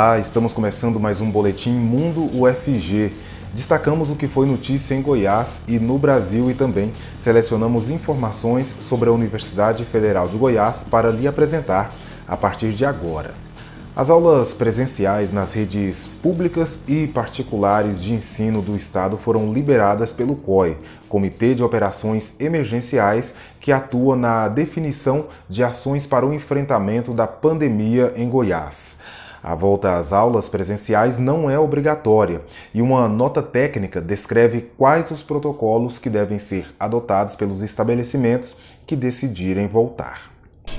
Olá, estamos começando mais um Boletim Mundo UFG. Destacamos o que foi notícia em Goiás e no Brasil e também selecionamos informações sobre a Universidade Federal de Goiás para lhe apresentar a partir de agora. As aulas presenciais nas redes públicas e particulares de ensino do Estado foram liberadas pelo COE, Comitê de Operações Emergenciais, que atua na definição de ações para o enfrentamento da pandemia em Goiás. A volta às aulas presenciais não é obrigatória e uma nota técnica descreve quais os protocolos que devem ser adotados pelos estabelecimentos que decidirem voltar.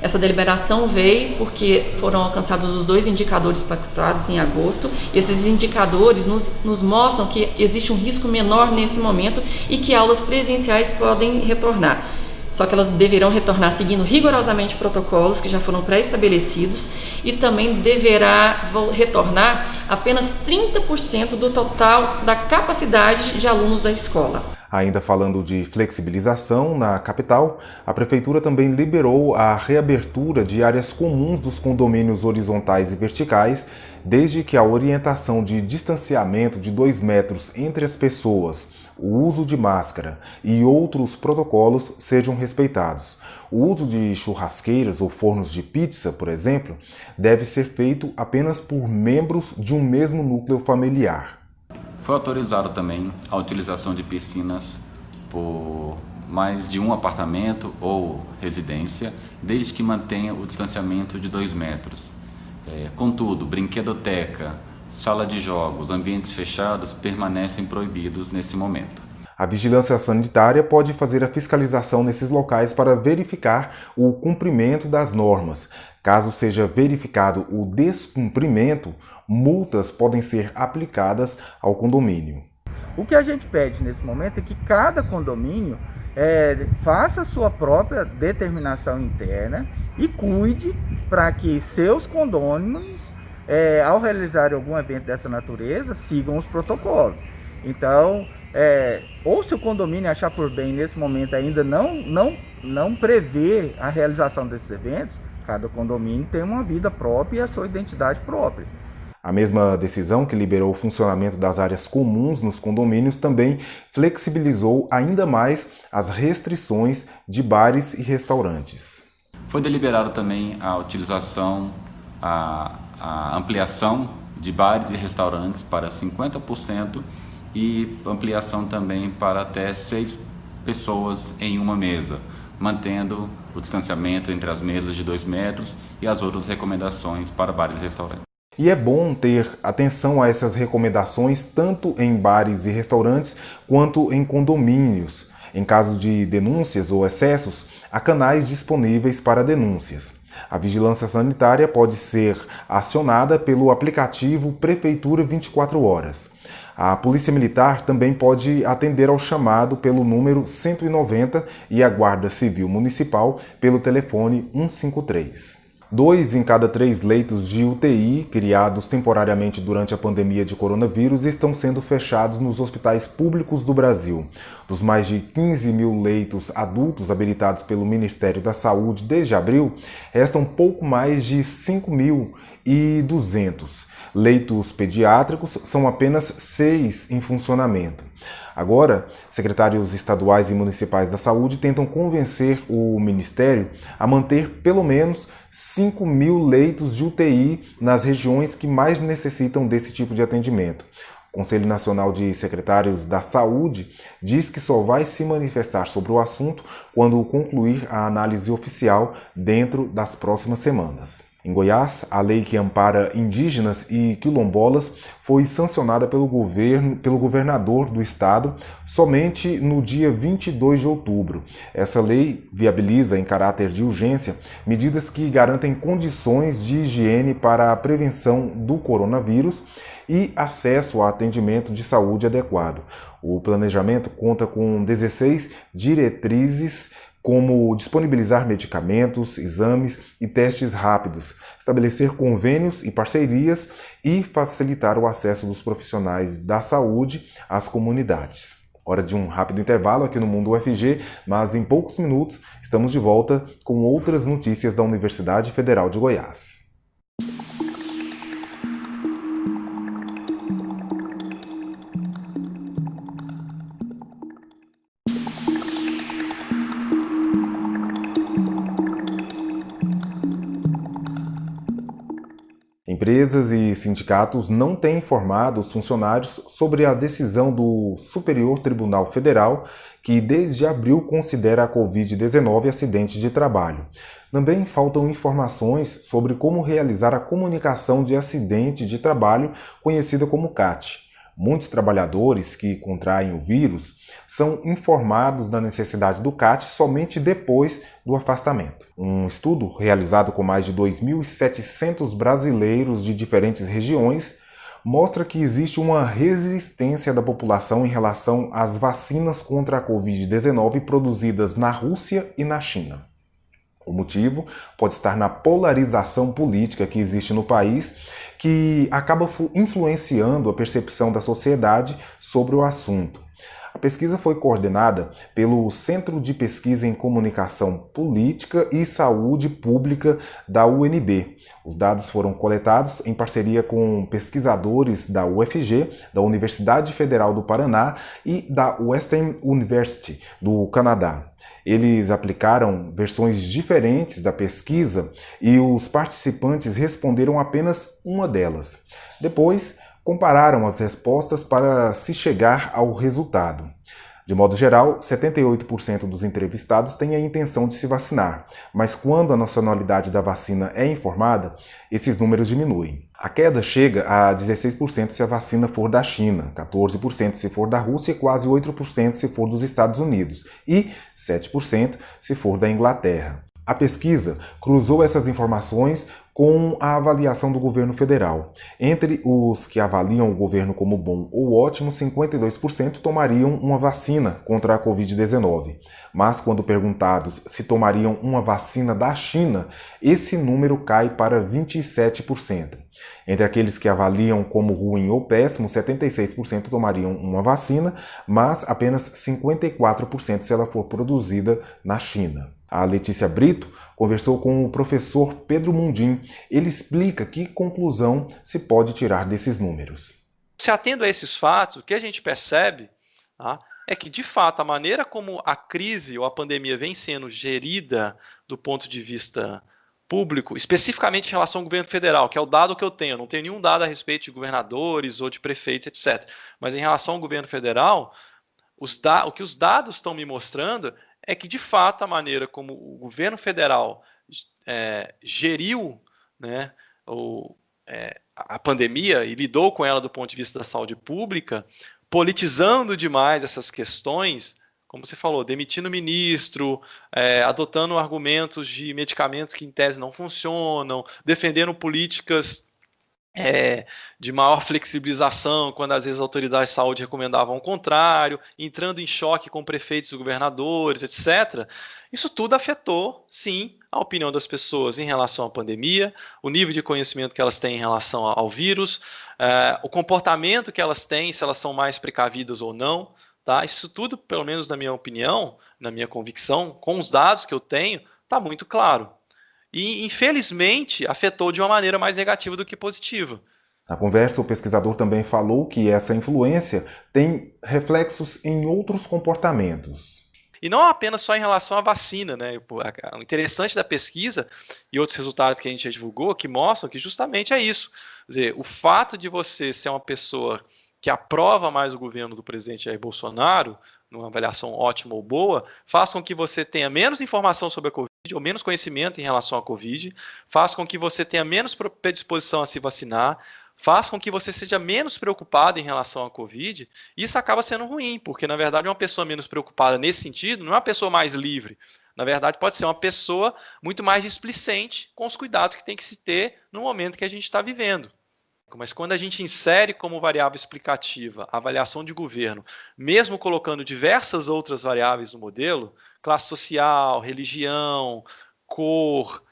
Essa deliberação veio porque foram alcançados os dois indicadores pactuados em agosto. Esses indicadores nos mostram que existe um risco menor nesse momento e que aulas presenciais podem retornar. Só que elas deverão retornar seguindo rigorosamente protocolos que já foram pré-estabelecidos e também deverá retornar apenas 30% do total da capacidade de alunos da escola. Ainda falando de flexibilização, na capital, a Prefeitura também liberou a reabertura de áreas comuns dos condomínios horizontais e verticais, desde que a orientação de distanciamento de 2 metros entre as pessoas, o uso de máscara e outros protocolos sejam respeitados. O uso de churrasqueiras ou fornos de pizza, por exemplo, deve ser feito apenas por membros de um mesmo núcleo familiar. Foi autorizado também a utilização de piscinas por mais de um apartamento ou residência, desde que mantenha o distanciamento de 2 metros. Contudo, brinquedoteca, sala de jogos, ambientes fechados permanecem proibidos nesse momento. A vigilância sanitária pode fazer a fiscalização nesses locais para verificar o cumprimento das normas. Caso seja verificado o descumprimento, multas podem ser aplicadas ao condomínio. O que a gente pede nesse momento é que cada condomínio faça a sua própria determinação interna e cuide para que seus condôminos, ao realizar algum evento dessa natureza, sigam os protocolos. Então, ou se o condomínio achar por bem nesse momento ainda não prever a realização desses eventos, cada condomínio tem uma vida própria e a sua identidade própria. A mesma decisão que liberou o funcionamento das áreas comuns nos condomínios também flexibilizou ainda mais as restrições de bares e restaurantes. Foi deliberado também a utilização, a ampliação de bares e restaurantes para 50% e ampliação também para até 6 pessoas em uma mesa, mantendo o distanciamento entre as mesas de 2 metros e as outras recomendações para bares e restaurantes. E é bom ter atenção a essas recomendações tanto em bares e restaurantes quanto em condomínios. Em caso de denúncias ou excessos, há canais disponíveis para denúncias. A vigilância sanitária pode ser acionada pelo aplicativo Prefeitura 24 horas. A Polícia Militar também pode atender ao chamado pelo número 190 e a Guarda Civil Municipal pelo telefone 153. 2 em cada 3 leitos de UTI, criados temporariamente durante a pandemia de coronavírus, estão sendo fechados nos hospitais públicos do Brasil. Dos mais de 15 mil leitos adultos habilitados pelo Ministério da Saúde desde abril, restam pouco mais de 5.200. Leitos pediátricos são apenas 6 em funcionamento. Agora, secretários estaduais e municipais da saúde tentam convencer o Ministério a manter pelo menos 5.000 leitos de UTI nas regiões que mais necessitam desse tipo de atendimento. O Conselho Nacional de Secretários da Saúde diz que só vai se manifestar sobre o assunto quando concluir a análise oficial dentro das próximas semanas. Em Goiás, a lei que ampara indígenas e quilombolas foi sancionada pelo governador do estado somente no dia 22 de outubro. Essa lei viabiliza, em caráter de urgência, medidas que garantem condições de higiene para a prevenção do coronavírus e acesso a atendimento de saúde adequado. O planejamento conta com 16 diretrizes, como disponibilizar medicamentos, exames e testes rápidos, estabelecer convênios e parcerias e facilitar o acesso dos profissionais da saúde às comunidades. Hora de um rápido intervalo aqui no Mundo UFG, mas em poucos minutos estamos de volta com outras notícias da Universidade Federal de Goiás. Empresas e sindicatos não têm informado os funcionários sobre a decisão do Superior Tribunal Federal, que desde abril considera a Covid-19 acidente de trabalho. Também faltam informações sobre como realizar a comunicação de acidente de trabalho, conhecida como CAT. Muitos trabalhadores que contraem o vírus são informados da necessidade do CAT somente depois do afastamento. Um estudo realizado com mais de 2.700 brasileiros de diferentes regiões mostra que existe uma resistência da população em relação às vacinas contra a Covid-19 produzidas na Rússia e na China. O motivo pode estar na polarização política que existe no país, que acaba influenciando a percepção da sociedade sobre o assunto. A pesquisa foi coordenada pelo Centro de Pesquisa em Comunicação Política e Saúde Pública da UNB. Os dados foram coletados em parceria com pesquisadores da UFG, da Universidade Federal do Paraná e da Western University, do Canadá. Eles aplicaram versões diferentes da pesquisa e os participantes responderam apenas uma delas. Depois, compararam as respostas para se chegar ao resultado. De modo geral, 78% dos entrevistados têm a intenção de se vacinar, mas quando a nacionalidade da vacina é informada, esses números diminuem. A queda chega a 16% se a vacina for da China, 14% se for da Rússia e quase 8% se for dos Estados Unidos e 7% se for da Inglaterra. A pesquisa cruzou essas informações com a avaliação do governo federal. Entre os que avaliam o governo como bom ou ótimo, 52% tomariam uma vacina contra a Covid-19. Mas quando perguntados se tomariam uma vacina da China, esse número cai para 27%. Entre aqueles que avaliam como ruim ou péssimo, 76% tomariam uma vacina, mas apenas 54% se ela for produzida na China. A Letícia Brito conversou com o professor Pedro Mundim. Ele explica que conclusão se pode tirar desses números. Se atendo a esses fatos, o que a gente percebe é que, de fato, a maneira como a crise ou a pandemia vem sendo gerida do ponto de vista público, especificamente em relação ao governo federal, que é o dado que eu tenho, não tenho nenhum dado a respeito de governadores ou de prefeitos, etc. Mas em relação ao governo federal, o que os dados estão me mostrando é que, de fato, a maneira como o governo federal geriu, né, a pandemia e lidou com ela do ponto de vista da saúde pública, politizando demais essas questões, como você falou, demitindo ministro, adotando argumentos de medicamentos que em tese não funcionam, defendendo políticas de maior flexibilização, quando às vezes as autoridades de saúde recomendavam o contrário, entrando em choque com prefeitos e governadores, etc. Isso tudo afetou, sim, a opinião das pessoas em relação à pandemia, o nível de conhecimento que elas têm em relação ao vírus, o comportamento que elas têm, se elas são mais precavidas ou não. Tá? Isso tudo, pelo menos na minha opinião, na minha convicção, com os dados que eu tenho, está muito claro. E, infelizmente, afetou de uma maneira mais negativa do que positiva. Na conversa, o pesquisador também falou que essa influência tem reflexos em outros comportamentos. E não apenas só em relação à vacina, né? O interessante da pesquisa e outros resultados que a gente já divulgou que mostram que justamente é isso. Quer dizer, o fato de você ser uma pessoa que aprova mais o governo do presidente Jair Bolsonaro, numa avaliação ótima ou boa, faz com que você tenha menos informação sobre a Covid, ou menos conhecimento em relação à Covid, faz com que você tenha menos predisposição a se vacinar, faz com que você seja menos preocupado em relação à Covid, e isso acaba sendo ruim, porque, na verdade, uma pessoa menos preocupada nesse sentido não é uma pessoa mais livre. Na verdade, pode ser uma pessoa muito mais displicente com os cuidados que tem que se ter no momento que a gente está vivendo. Mas quando a gente insere como variável explicativa a avaliação de governo, mesmo colocando diversas outras variáveis no modelo, classe social, religião, cor,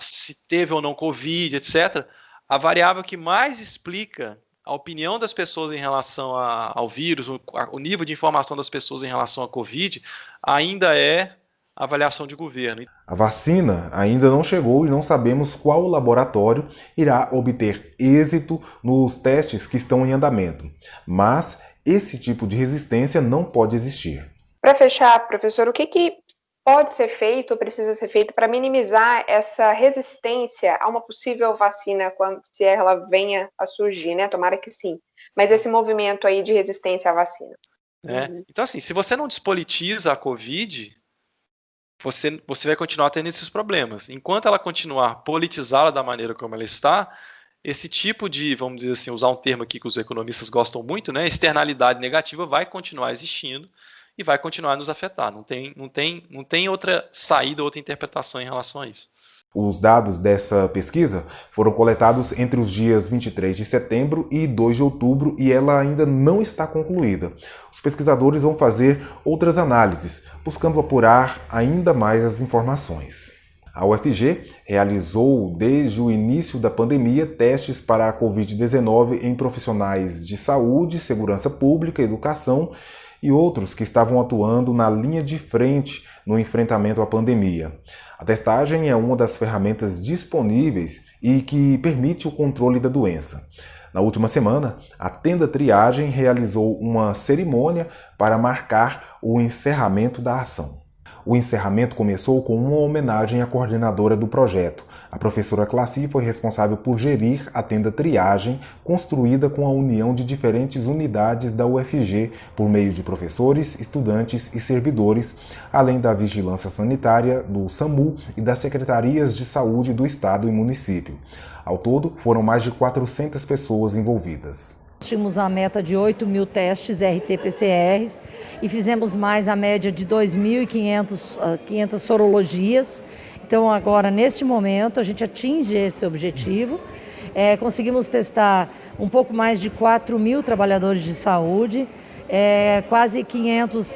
se teve ou não Covid, etc., a variável que mais explica a opinião das pessoas em relação ao vírus, o nível de informação das pessoas em relação à Covid, ainda é a avaliação de governo. A vacina ainda não chegou e não sabemos qual laboratório irá obter êxito nos testes que estão em andamento. Mas esse tipo de resistência não pode existir. Para fechar, professor, o que pode ser feito ou precisa ser feito para minimizar essa resistência a uma possível vacina se ela venha a surgir, né? Tomara que sim. Mas esse movimento aí de resistência à vacina. Então, assim, se você não despolitiza a Covid, você vai continuar tendo esses problemas. Enquanto ela continuar politizada da maneira como ela está, esse tipo de, vamos dizer assim, usar um termo aqui que os economistas gostam muito, né, externalidade negativa vai continuar existindo e vai continuar a nos afetar. Não tem outra saída, outra interpretação em relação a isso. Os dados dessa pesquisa foram coletados entre os dias 23 de setembro e 2 de outubro e ela ainda não está concluída. Os pesquisadores vão fazer outras análises, buscando apurar ainda mais as informações. A UFG realizou, desde o início da pandemia, testes para a Covid-19 em profissionais de saúde, segurança pública, educação e outros que estavam atuando na linha de frente no enfrentamento à pandemia. A testagem é uma das ferramentas disponíveis e que permite o controle da doença. Na última semana, a Tenda Triagem realizou uma cerimônia para marcar o encerramento da ação. O encerramento começou com uma homenagem à coordenadora do projeto. A professora Classi foi responsável por gerir a Tenda Triagem, construída com a união de diferentes unidades da UFG, por meio de professores, estudantes e servidores, além da vigilância sanitária, do SAMU e das secretarias de saúde do estado e município. Ao todo, foram mais de 400 pessoas envolvidas. Tínhamos a meta de 8.000 testes RT-PCRs e fizemos mais a média de 2.500 sorologias. Então, agora, neste momento, a gente atinge esse objetivo. Conseguimos testar um pouco mais de 4.000 trabalhadores de saúde, quase 500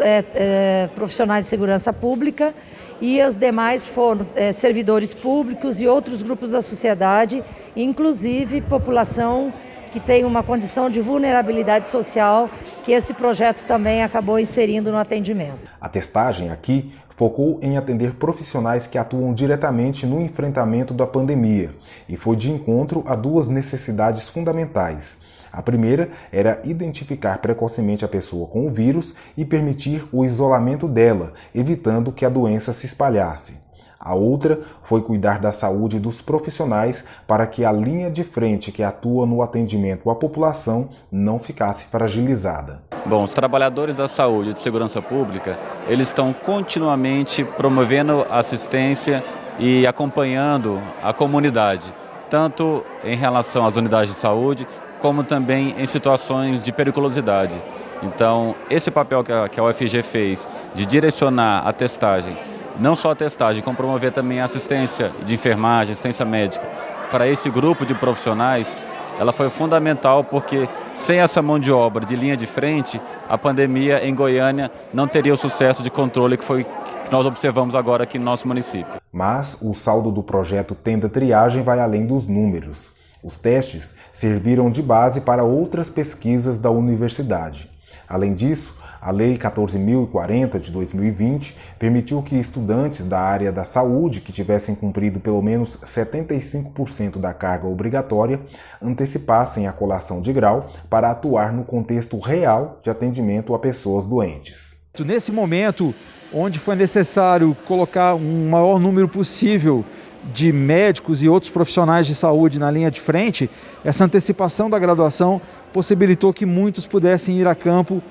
profissionais de segurança pública e os demais foram servidores públicos e outros grupos da sociedade, inclusive população que tem uma condição de vulnerabilidade social, que esse projeto também acabou inserindo no atendimento. A testagem aqui focou em atender profissionais que atuam diretamente no enfrentamento da pandemia e foi de encontro a duas necessidades fundamentais. A primeira era identificar precocemente a pessoa com o vírus e permitir o isolamento dela, evitando que a doença se espalhasse. A outra foi cuidar da saúde dos profissionais para que a linha de frente que atua no atendimento à população não ficasse fragilizada. Bom, os trabalhadores da saúde e de segurança pública, eles estão continuamente promovendo assistência e acompanhando a comunidade, tanto em relação às unidades de saúde, como também em situações de periculosidade. Então, esse papel que a UFG fez de direcionar a testagem, não só a testagem, como promover também a assistência de enfermagem, assistência médica para esse grupo de profissionais, ela foi fundamental porque sem essa mão de obra de linha de frente, a pandemia em Goiânia não teria o sucesso de controle que nós observamos agora aqui no nosso município. Mas o saldo do projeto Tenda Triagem vai além dos números. Os testes serviram de base para outras pesquisas da universidade. Além disso, a Lei 14.040 de 2020 permitiu que estudantes da área da saúde que tivessem cumprido pelo menos 75% da carga obrigatória antecipassem a colação de grau para atuar no contexto real de atendimento a pessoas doentes. Nesse momento, onde foi necessário colocar um maior número possível de médicos e outros profissionais de saúde na linha de frente, essa antecipação da graduação possibilitou que muitos pudessem ir a campo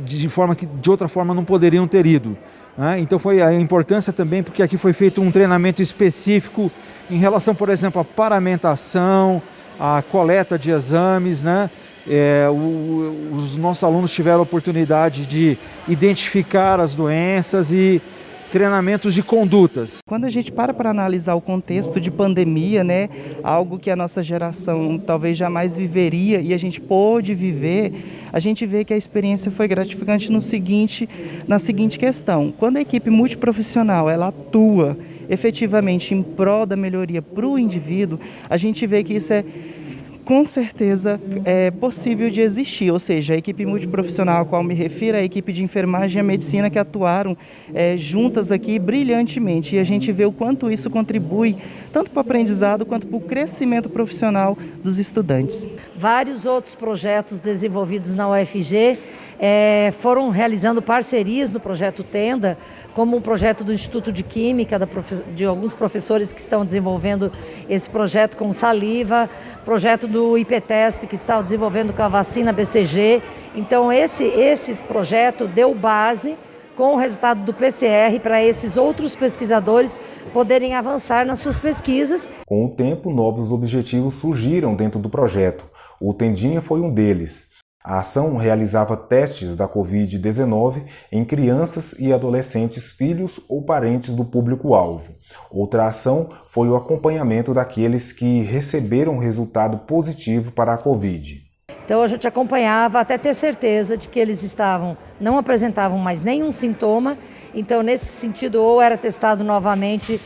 de forma que de outra forma não poderiam ter ido. Então foi a importância também, porque aqui foi feito um treinamento específico em relação, por exemplo, à paramentação, à coleta de exames, os nossos alunos tiveram a oportunidade de identificar as doenças e treinamentos de condutas. Quando a gente para analisar o contexto de pandemia, algo que a nossa geração talvez jamais viveria e a gente pôde viver, a gente vê que a experiência foi gratificante na seguinte questão. Quando a equipe multiprofissional ela atua efetivamente em prol da melhoria para o indivíduo, a gente vê que isso é com certeza é possível de existir, ou seja, a equipe multiprofissional a qual me refiro é a equipe de enfermagem e a medicina que atuaram juntas aqui brilhantemente, e a gente vê o quanto isso contribui tanto para o aprendizado quanto para o crescimento profissional dos estudantes. Vários outros projetos desenvolvidos na UFG foram realizando parcerias no projeto Tenda, como um projeto do Instituto de Química, de alguns professores que estão desenvolvendo esse projeto com saliva, projeto do IPTESP que está desenvolvendo com a vacina BCG. Então esse projeto deu base com o resultado do PCR para esses outros pesquisadores poderem avançar nas suas pesquisas. Com o tempo, novos objetivos surgiram dentro do projeto. O Tendinha foi um deles. A ação realizava testes da Covid-19 em crianças e adolescentes filhos ou parentes do público-alvo. Outra ação foi o acompanhamento daqueles que receberam resultado positivo para a Covid. Então a gente acompanhava até ter certeza de que eles não apresentavam mais nenhum sintoma. Então nesse sentido ou era testado novamente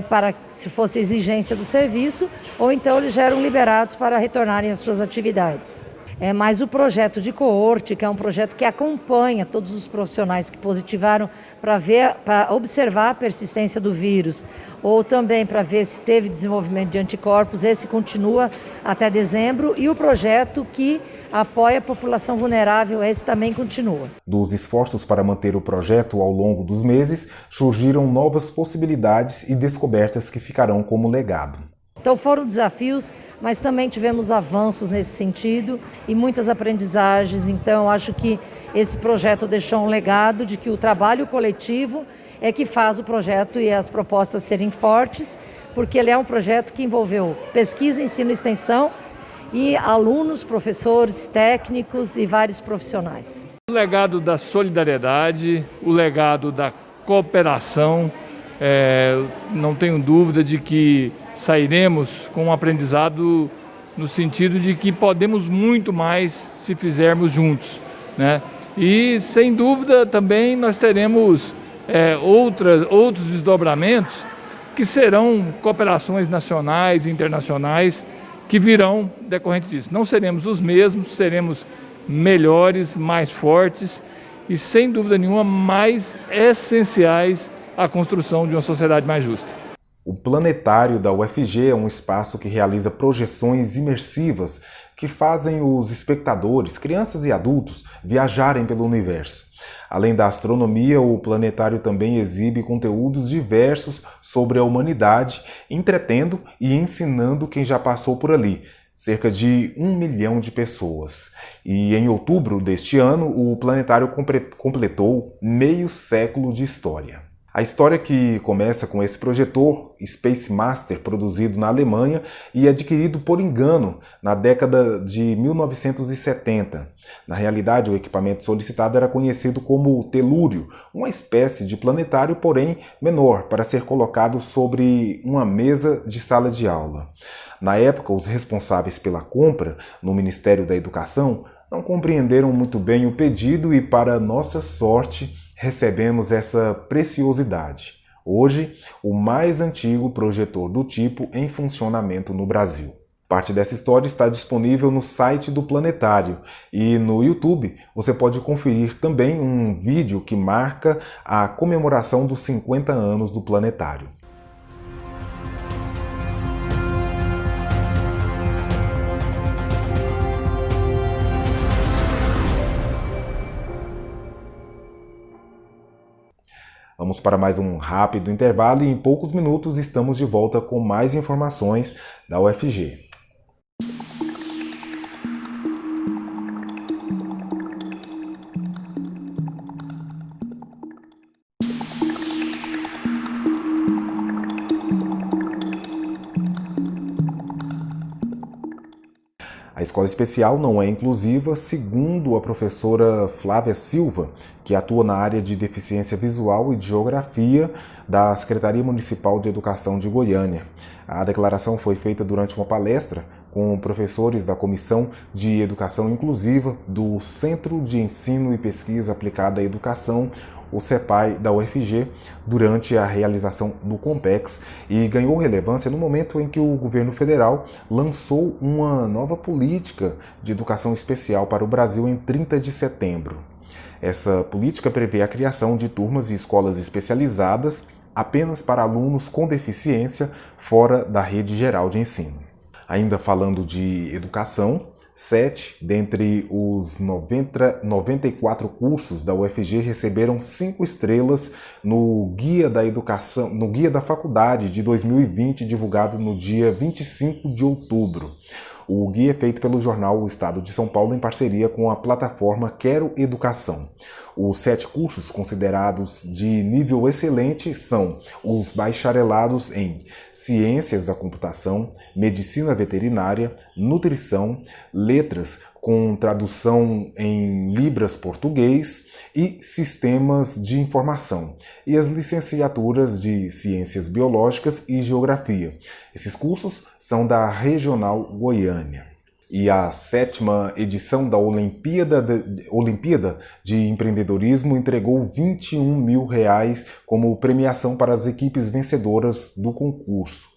para se fosse exigência do serviço, ou então eles já eram liberados para retornarem às suas atividades. Mas o projeto de coorte, que é um projeto que acompanha todos os profissionais que positivaram para observar a persistência do vírus, ou também para ver se teve desenvolvimento de anticorpos, esse continua até dezembro, e o projeto que apoia a população vulnerável, esse também continua. Dos esforços para manter o projeto ao longo dos meses, surgiram novas possibilidades e descobertas que ficarão como legado. Então foram desafios, mas também tivemos avanços nesse sentido e muitas aprendizagens. Então acho que esse projeto deixou um legado de que o trabalho coletivo é que faz o projeto e as propostas serem fortes, porque ele é um projeto que envolveu pesquisa, ensino e extensão e alunos, professores, técnicos e vários profissionais. O legado da solidariedade, o legado da cooperação, não tenho dúvida de que sairemos com um aprendizado no sentido de que podemos muito mais se fizermos juntos, né? E sem dúvida também nós teremos outros desdobramentos que serão cooperações nacionais e internacionais que virão decorrente disso. Não seremos os mesmos, seremos melhores, mais fortes e sem dúvida nenhuma mais essenciais à construção de uma sociedade mais justa. O planetário da UFG é um espaço que realiza projeções imersivas que fazem os espectadores, crianças e adultos, viajarem pelo universo. Além da astronomia, o planetário também exibe conteúdos diversos sobre a humanidade, entretendo e ensinando quem já passou por ali. Cerca de 1 milhão de pessoas. E em outubro deste ano, o planetário completou meio século de história. A história que começa com esse projetor Space Master, produzido na Alemanha e adquirido por engano na década de 1970. Na realidade, o equipamento solicitado era conhecido como telúrio, uma espécie de planetário, porém menor, para ser colocado sobre uma mesa de sala de aula. Na época, os responsáveis pela compra, no Ministério da Educação, não compreenderam muito bem o pedido e, para nossa sorte, recebemos essa preciosidade. Hoje, o mais antigo projetor do tipo em funcionamento no Brasil. Parte dessa história está disponível no site do Planetário e no YouTube você pode conferir também um vídeo que marca a comemoração dos 50 anos do Planetário. Vamos para mais um rápido intervalo e em poucos minutos estamos de volta com mais informações da UFG. A escola especial não é inclusiva, segundo a professora Flávia Silva, que atua na área de deficiência visual e de geografia da Secretaria Municipal de Educação de Goiânia. A declaração foi feita durante uma palestra com professores da Comissão de Educação Inclusiva do Centro de Ensino e Pesquisa Aplicada à Educação, o CEPAI da UFG, durante a realização do Compex, e ganhou relevância no momento em que o governo federal lançou uma nova política de educação especial para o Brasil em 30 de setembro. Essa política prevê a criação de turmas e escolas especializadas apenas para alunos com deficiência fora da rede geral de ensino. Ainda falando de educação, 7 dentre os 94 cursos da UFG receberam 5 estrelas no Guia da Educação, no Guia da Faculdade de 2020, divulgado no dia 25 de outubro. O guia é feito pelo jornal O Estado de São Paulo em parceria com a plataforma Quero Educação. Os 7 cursos considerados de nível excelente são os bacharelados em Ciências da Computação, Medicina Veterinária, Nutrição, Letras com tradução em Libras Português e Sistemas de Informação, e as licenciaturas de Ciências Biológicas e Geografia. Esses cursos são da Regional Goiânia. E a 7ª edição da Olimpíada de Empreendedorismo entregou R$21 mil como premiação para as equipes vencedoras do concurso.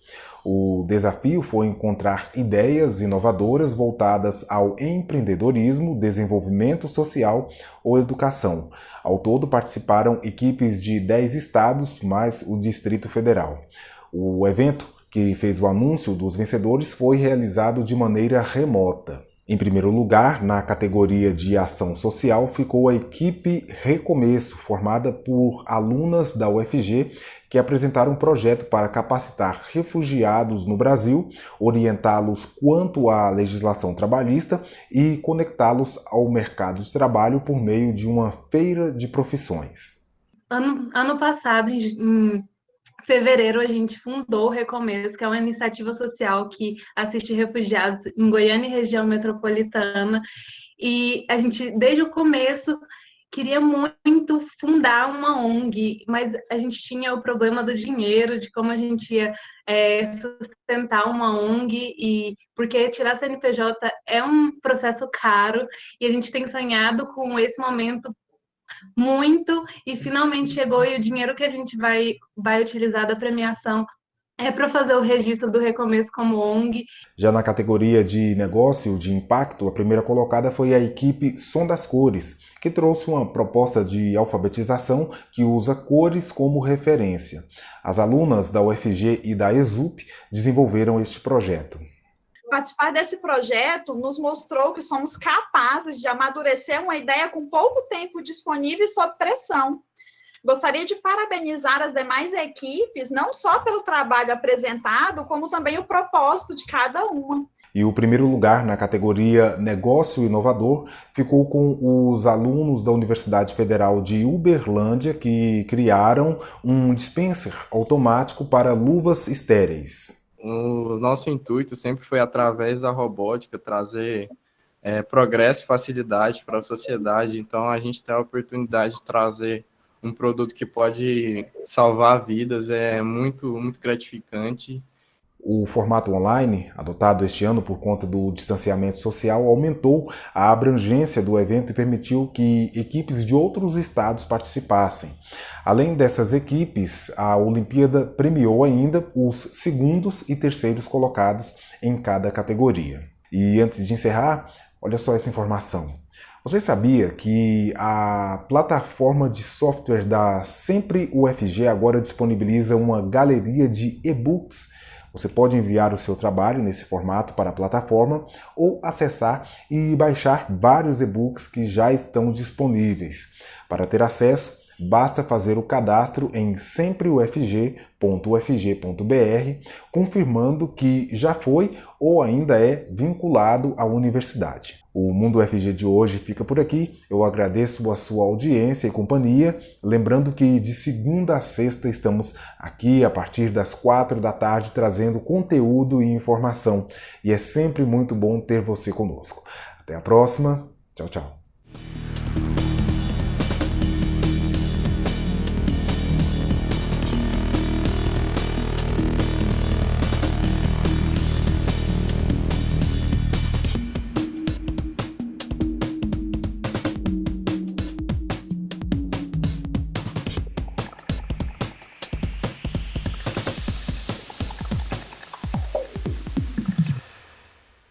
O desafio foi encontrar ideias inovadoras voltadas ao empreendedorismo, desenvolvimento social ou educação. Ao todo participaram equipes de 10 estados, mais o Distrito Federal. O evento, que fez o anúncio dos vencedores, foi realizado de maneira remota. Em primeiro lugar, na categoria de ação social, ficou a equipe Recomeço, formada por alunas da UFG que apresentaram um projeto para capacitar refugiados no Brasil, orientá-los quanto à legislação trabalhista e conectá-los ao mercado de trabalho por meio de uma feira de profissões. Ano passado, em fevereiro, a gente fundou o Recomeço, que é uma iniciativa social que assiste refugiados em Goiânia e região metropolitana. E a gente, desde o começo, queria muito fundar uma ONG, mas a gente tinha o problema do dinheiro, de como a gente ia sustentar uma ONG, e porque tirar CNPJ é um processo caro, e a gente tem sonhado com esse momento muito, e finalmente chegou, e o dinheiro que a gente vai utilizar da premiação é para fazer o registro do Recomeço como ONG. Já na categoria de negócio de impacto, a primeira colocada foi a equipe Som das Cores, que trouxe uma proposta de alfabetização que usa cores como referência. As alunas da UFG e da ESUP desenvolveram este projeto. Participar desse projeto nos mostrou que somos capazes de amadurecer uma ideia com pouco tempo disponível e sob pressão. Gostaria de parabenizar as demais equipes, não só pelo trabalho apresentado, como também o propósito de cada uma. E o primeiro lugar na categoria Negócio Inovador ficou com os alunos da Universidade Federal de Uberlândia, que criaram um dispenser automático para luvas estéreis. O nosso intuito sempre foi, através da robótica, trazer progresso e facilidade para a sociedade. Então, a gente tem a oportunidade de trazer um produto que pode salvar vidas, é muito, muito gratificante. O formato online, adotado este ano por conta do distanciamento social, aumentou a abrangência do evento e permitiu que equipes de outros estados participassem. Além dessas equipes, a Olimpíada premiou ainda os segundos e terceiros colocados em cada categoria. E antes de encerrar, olha só essa informação. Você sabia que a plataforma de software da Sempre UFG agora disponibiliza uma galeria de e-books? Você pode enviar o seu trabalho nesse formato para a plataforma ou acessar e baixar vários e-books que já estão disponíveis. Para ter acesso, basta fazer o cadastro em sempreufg.ufg.br, confirmando que já foi ou ainda é vinculado à universidade. O Mundo UFG de hoje fica por aqui. Eu agradeço a sua audiência e companhia. Lembrando que de segunda a sexta estamos aqui a partir das 4 da tarde trazendo conteúdo e informação. E é sempre muito bom ter você conosco. Até a próxima. Tchau, tchau.